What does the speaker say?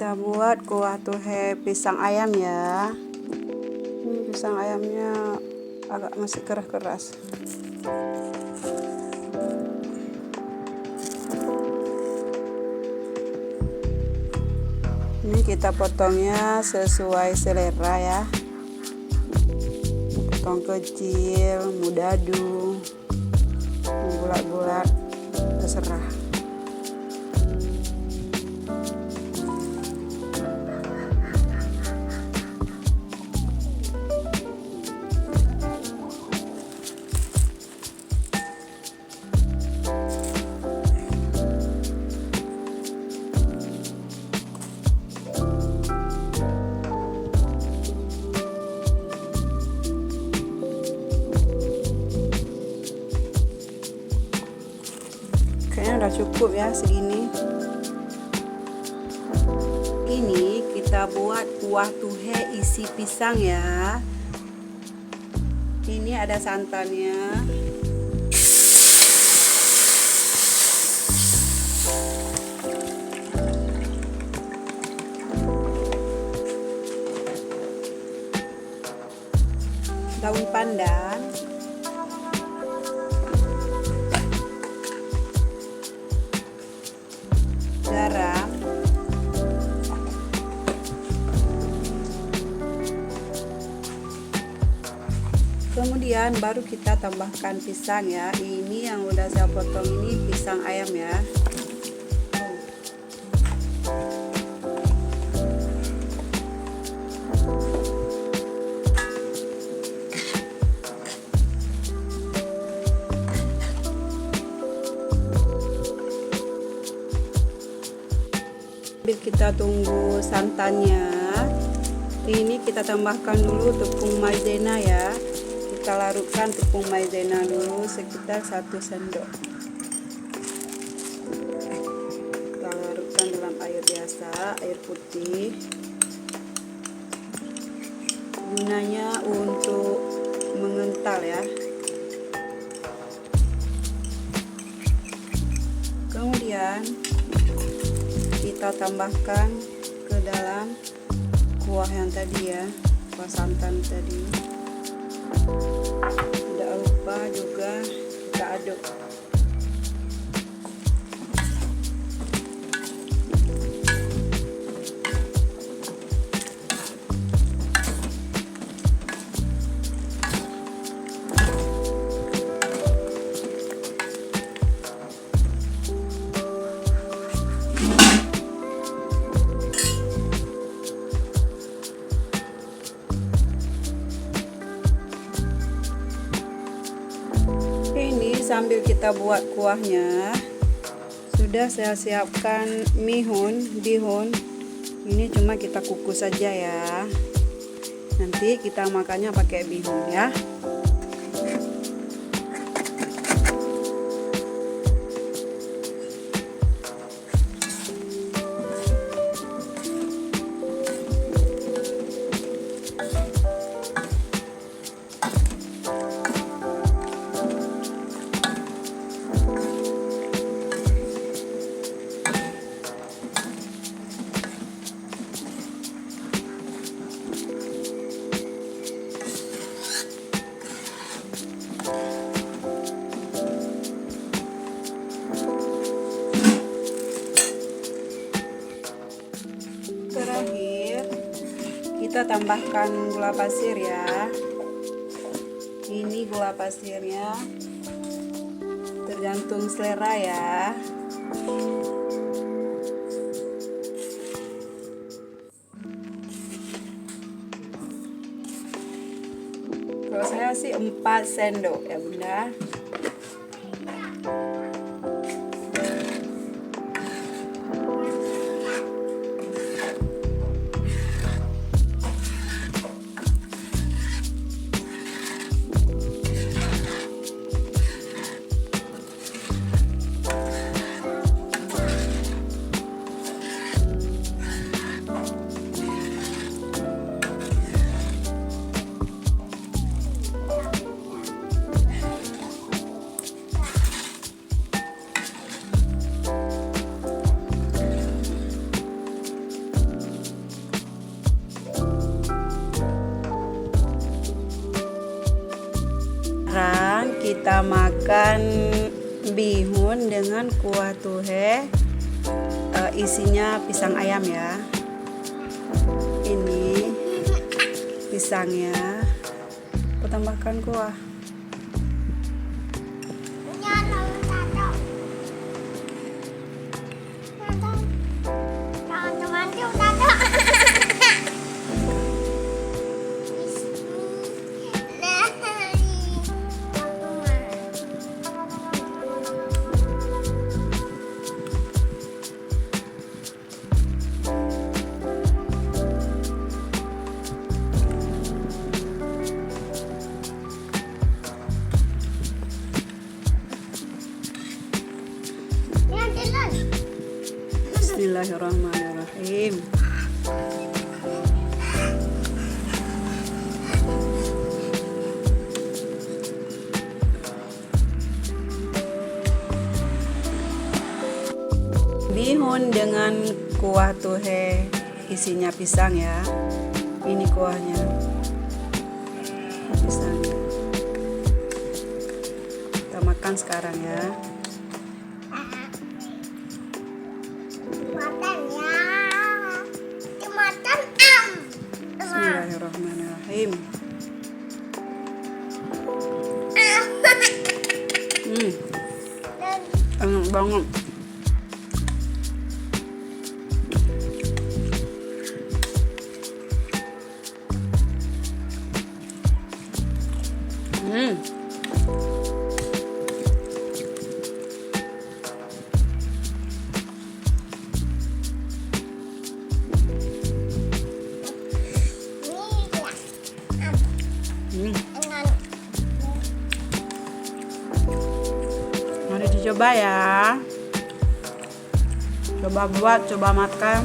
Kita buat kuah tuhe pisang ayam ya. Ini pisang ayamnya agak masih keras-keras. Ini kita potongnya sesuai selera ya. Potong kecil, mudadu, bulat-bulat, terserah. Kayaknya udah cukup ya segini. Ini kita buat kuah tuhe isi pisang ya. Ini ada santannya. Daun pandan. Garam, kemudian baru kita tambahkan pisang ya. Ini yang udah saya potong ini pisang ayam ya. Kita tunggu santannya. Ini kita tambahkan dulu tepung maizena ya. Kita larutkan tepung maizena dulu sekitar 1 sendok. Kita larutkan dalam air biasa, air putih. Gunanya untuk mengental ya. Kemudian kita tambahkan ke dalam kuah yang tadi ya, kuah santan tadi. Tidak lupa juga kita aduk. Sambil kita buat kuahnya, sudah saya siapkan bihun. Ini cuma kita kukus saja ya. Nanti kita makannya pakai bihun ya. Terakhir kita tambahkan gula pasir ya. Ini gula pasirnya tergantung selera ya. Kalau saya sih 4 sendok ya bunda. kita makan bihun dengan kuah tuhe, isinya pisang ayam ya. Ini pisangnya, aku tambahkan kuah. Bismillahirrahmanirrahim. Bihun dengan kuah tuhe, isinya pisang ya. Ini kuahnya, pisangnya. Kita makan sekarang ya. Bismillahirrahmanirrahim. Enak banget. Mari dicoba ya. Coba buat, coba makan.